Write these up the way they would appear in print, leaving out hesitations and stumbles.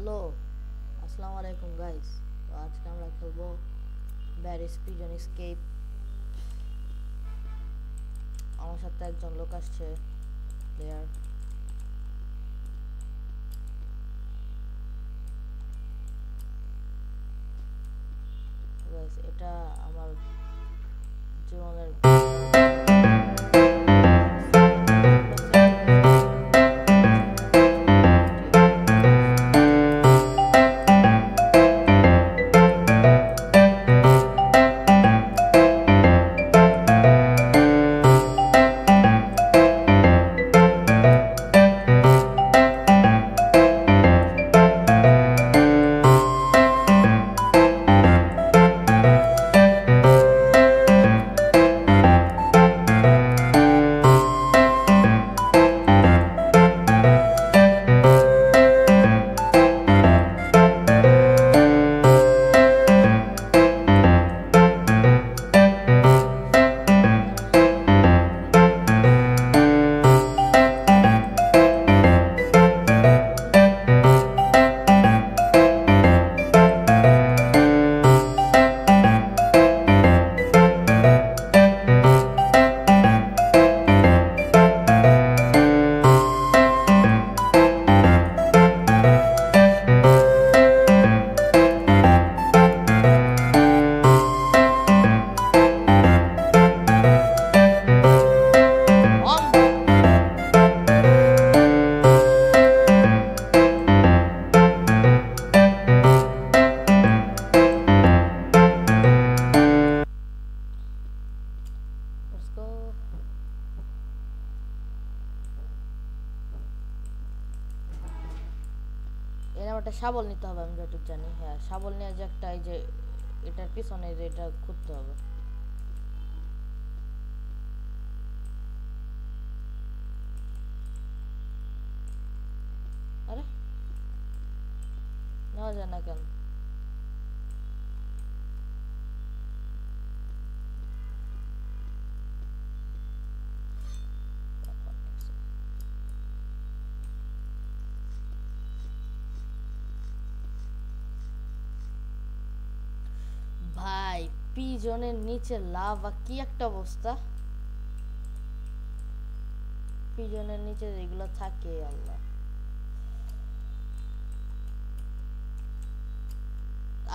Hello, আসসালামু আলাইকুম guys. তো আজকে আমরা খেলবো ব্যারিস পিজন এসকেপ। আমার সাথে একজন লোক আসছে, প্লেয়ার। গাইস, এটা আমার জীবনের Let's go. এর একটা শাবল নিতে হবে, আমি যতটুকু জানি। হ্যাঁ, শাবল নিয়ে যে একটা এই যে এটার পিছনে যে এটা খুঁড়তে হবে। আরে নেওয়া যায় না কেন? ভাই, পিজনের নিচে লাভা, কি একটা অবস্থা! পিজনের নিচে যেগুলো থাকে, আল্লাহ।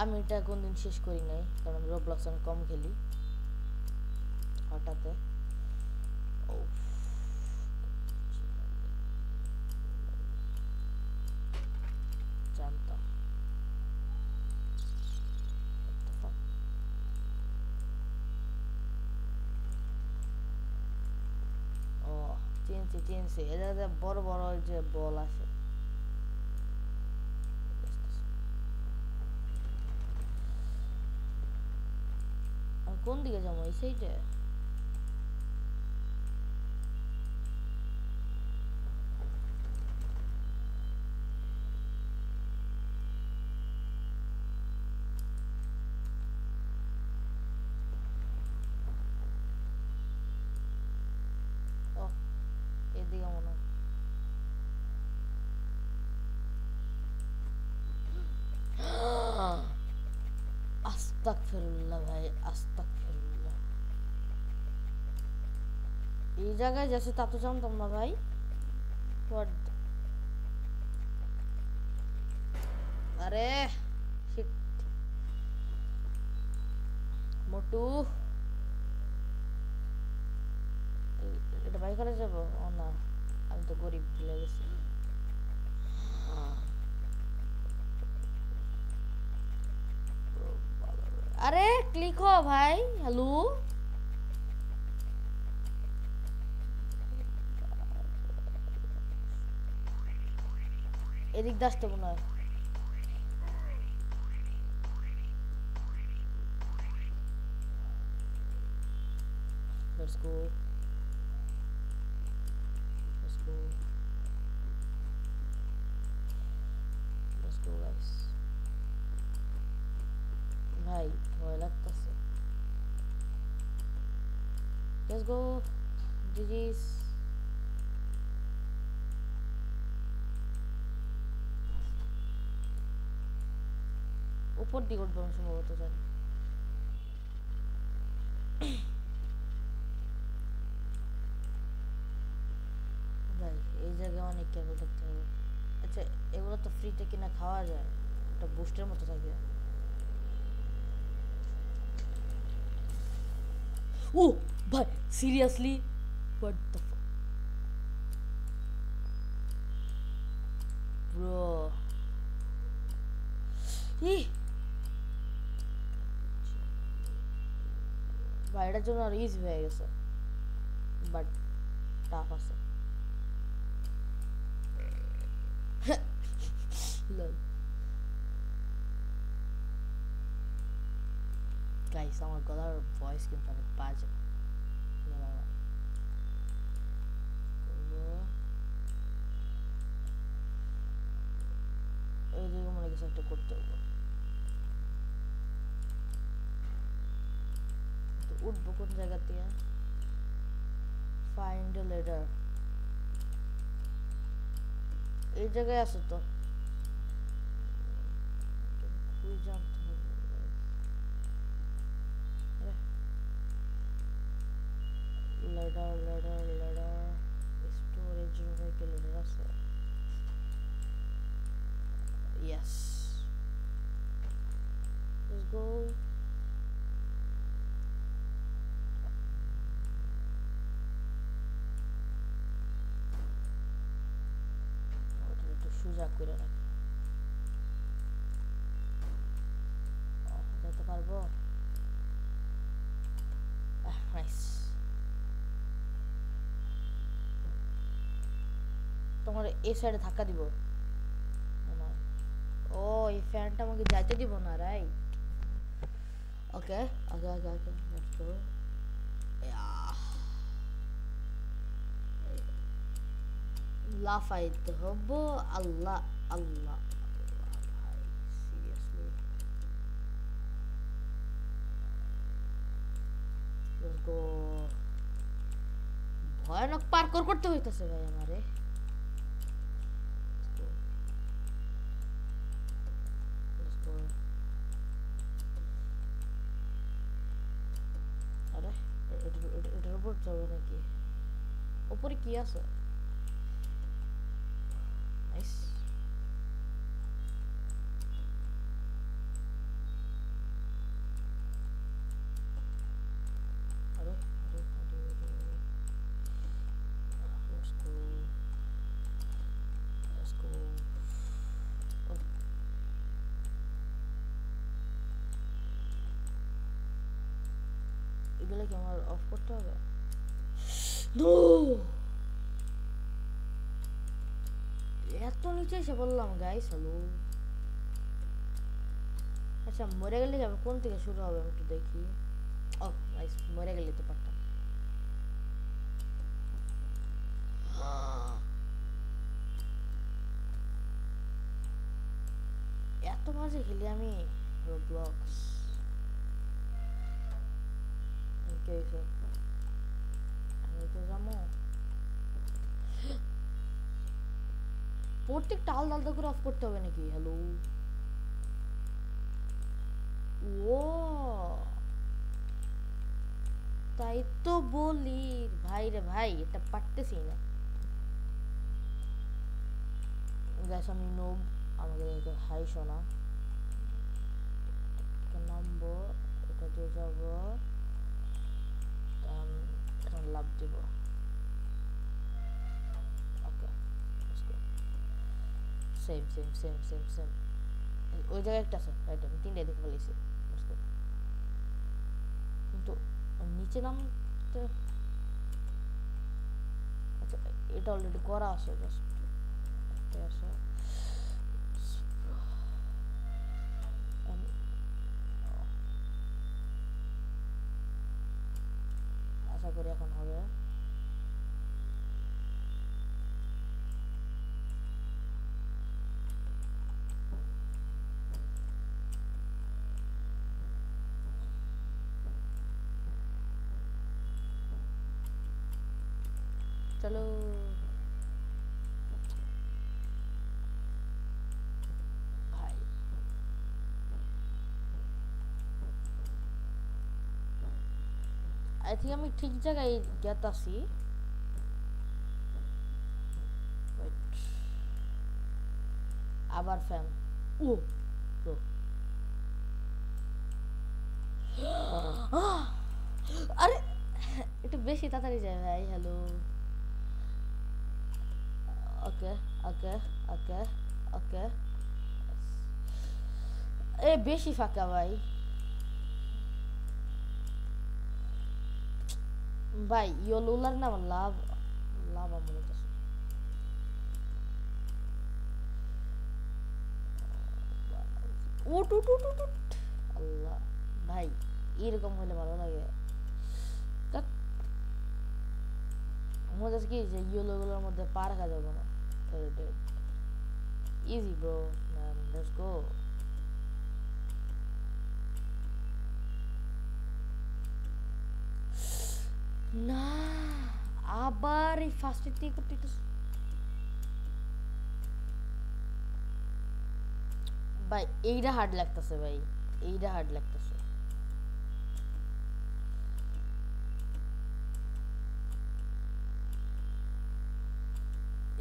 আমি এটা কোনদিন শেষ করি নাই, কারণ রোবলক্স আমি কম খেলি। হঠাৎ জানতাম। ও, চিনছি চিনছি, এটা বড় বড় যে বল আসে। আমি কোন দিকে যাবো? এই সাইডে? ও, এদিকে মনে হয়। আস্তাগফিরুল্লাহ ভাই, আস্তাগফিরুল্লাহ। এই জায়গায় যাচ্ছে তা তো জানতাম না ভাই। What? আরে শিট, মোটু, এটা বাই করে যাবো? ও না, আমি তো গরিব, ভুলে গেছি। আরে ক্লিক হ ভাই। হ্যালো, এদিক দিয়ে আসতে মনে হয়। Let's go. Let's go. Let's go guys. ভাই ভয় লাগতেছে। Let's go. GG's. উপর দিকে উঠবো আমি সম্ভবত জানি। যাই, এই জায়গায় অনেক কেবল দেখতে হবে। আচ্ছা, এগুলো তো ফ্রিতে কিনা খাওয়া যায়, একটা বুস্টের মতো থাকে। ও ভাই, সিরিয়াসলি, হোয়াট দ্য ব্রো? ই ভাই, এটার জন্য আর ইজি হয়ে গেছে, বাট টাফ আছে। গাইস, আমার গলার ভয়েস কিন্তু অনেক বাজে। এইদিকে মনে কিছু একটা করতে হবে। উঠবো কোন জায়গা দিয়ে? ফাইন্ড এ লেডার, এই জায়গায় আছে তো, খুঁজে জানতে হবে। লেডার লেডার লেডার, স্টোরেজ রুমে কি লেডার আছে? Yes, let's go. ওটা একটু সোজা করে রাখি। যেতে পারবো? নাইস। তোমার এই সাইডে ধাক্কা দিব। ও, এই ফ্যানটা আমাকে যাইতে দিব না, right? Okay okay okay okay, let's go. লাফাইতে হবো। আল্লাহ আল্লাহ আল্লাহ, ভাই সিরিয়াসলি, লেটস গো। ভয়ানক পার্কর করতে হইতাছে ভাই আমারে। আরে, এটার উপর যাবে নাকি? উপরে কি আছে? নাইস। আরে আরে আরে আরে, লেটস গো লেটস গো। এগুলো কি আমার অফ করতে হবে? নো, এত নিচে এসে বললাম গাইস। হ্যালো, আচ্ছা মরে গেলে যাবে কোন থেকে শুরু হবে আমি একটু দেখি। ও নাইস, মরে গেলে তো পারতাম। এত মাঝে খেলি আমি রোবলক্স। কি হয়েছে? আমি তো যাবো প্রত্যেকটা আলাদা আলাদা করে অফ করতে হবে নাকি? হ্যালো, ও তাই তো বলি ভাই রে ভাই, এটা পারতেছি না। গ্যাস আমি নোব, আমাকে হাই শোনা। এটা নামবো, এটা দিয়ে যাবো, এখন লাভ দিব। Okay, same same same same same. ওই জায়গায় একটা আছে, রাইট, আমি তিনটাই দেখে ফেলেছি। কিন্তু নিচে নামতে, আচ্ছা এটা অলরেডি করা আছে, জাস্ট একটাই আছে। আশা করি এখন হবে। চলো ভাই, আই থিঙ্ক আমি ঠিক জায়গায় গেতাছি। আবার ফ্যান। ও ব্রো, আরে একটু বেশি তাড়াতাড়ি যায় ভাই। হ্যালো, ওকে ওকে ওকে ওকে। এ বেশি ফাঁকা ভাই। ভাই ইয়োলুলার না আমার লাভ লাভ আমার কাছে। উঠ উঠ উঠ উঠ উঠ। আল্লাহ ভাই, এরকম হলে ভালো লাগে। মনে হচ্ছে কি যে ইয়েলোগুলোর মধ্যে পা রাখা যাবে না। Easy bro man, let's go. না, আবার এই ফার্স্টের থেকে করতে ভাই। এইটা হার্ড লাগতেছে ভাই, এইটা হার্ড লাগতেছে।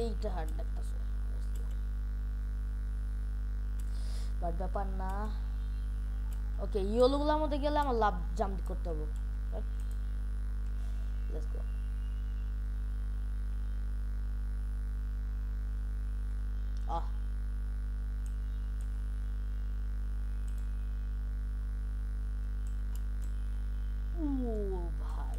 এইটা হার্ড লাগতেছে, বাট ব্যাপার না। ওকে, ইয়েলোগুলোর মধ্যে গেলে আমার লাভ জাম্প করতে হবে। Let's go. আহ, ও ভাই,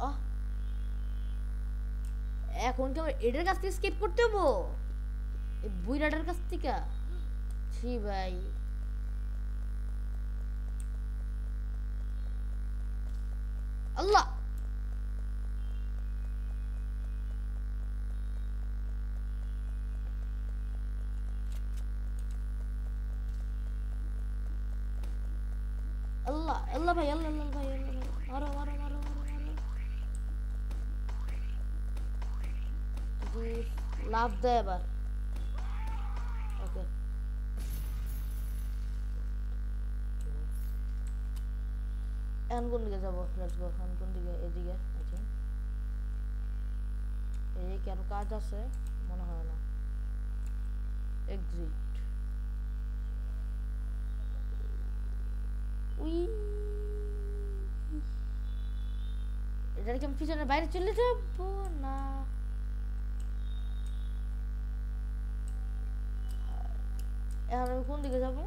আহ, এখন কি আমার এটার কাছ থেকে স্কিপ করতে হবো? এই বুইরাটার কাছ থেকে? ছি ভাই। আল্লাহ, আল্লাহ আল্লাহ ভাই, আল্লাহ আল্লাহ ভাই, আল্লাহ ভাই, মারো মারো মারো মারো মারো। লাভ দেয় এবার। ওকে, এখন কোন দিকে যাবো? Let's go. এখন কোন দিকে? এদিকে আই থিঙ্ক। এই কেন কাজ আছে মনে হয় না। এক্সিট। উই, এটা কি আমি পিছনের বাইরে চলে যাবো না? এখন আমি কোন দিকে যাবো?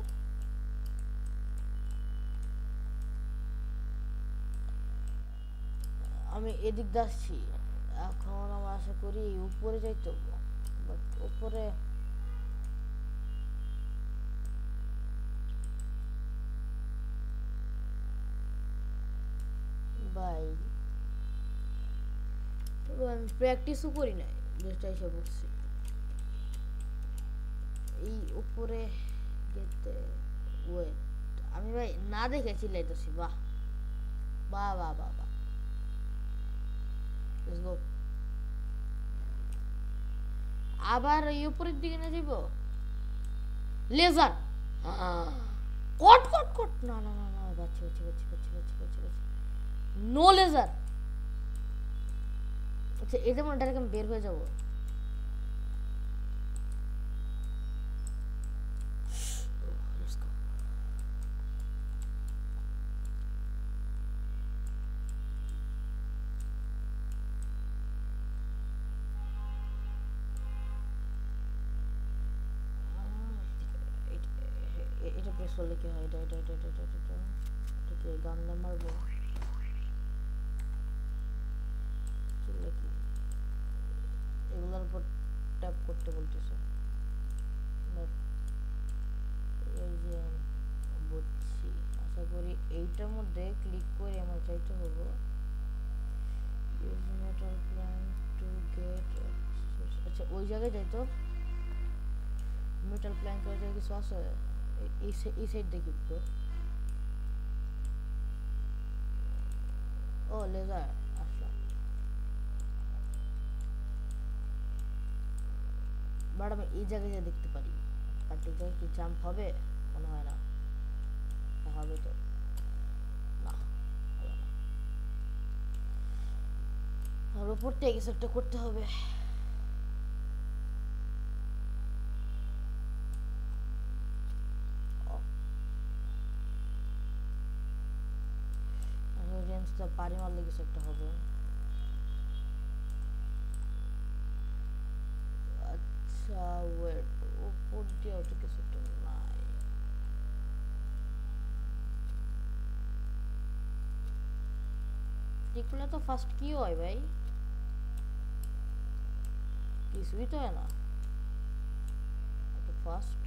আমি এদিক যাচ্ছি এখন। আমি আশা করি উপরে যাইতে হবে, বাট উপরে ভাই আমি প্র্যাকটিসও করি নাই, জাস্ট এসে বসছি। এই উপরে যেতে ওয়েট, আমি ভাই না দেখে চিল্লাইতেছি। বাহ বাহ বাহ বাহ বাহ, লেটস গো। আবার এই উপরের দিকে না যাইব? লেজার, কট কট কট। না না না না, বাচ্চা বাচ্চা বাচ্চা বাচ্চা বাচ্চা বাচ্চা বাচ্চা, নো লেজার। আচ্ছা, এটা মনে ডাইরেক্ট আমি বের হয়ে যাবো। এটা প্রেস করলে কি হয়? এটা এটা এটা এটা এটা এটা এটাকে গান দিয়ে মারবো? চললে কি এগুলোর উপর ট্যাপ করতে বলতেছে? এই যে বুঝছি, আশা করি এইটার মধ্যে ক্লিক করে আমার চাইতে হবো use metal plan to get. আচ্ছা, ওই জায়গায় যাইতো। মেটাল প্ল্যান করে জায়গায় কিছু আছে? এই সাইড দেখি তো। ও লেজার আসলাম। বাট আমি এই জায়গায় দেখতে পারি, বাট এই জায়গায় কি জাম্প হবে? মনে হয় না। হবে তো না, হবে না। আর উপর থেকে কিছু একটা করতে হবে। রেঞ্জটা পারি মারলে কিছু একটা হবে। আচ্ছা ওয়েট, উপর দিয়েও তো কিছু একটা নাই। এগুলো তো ফার্স্ট কি হয় ভাই? কিছুই তো হয় না ফার্স্ট।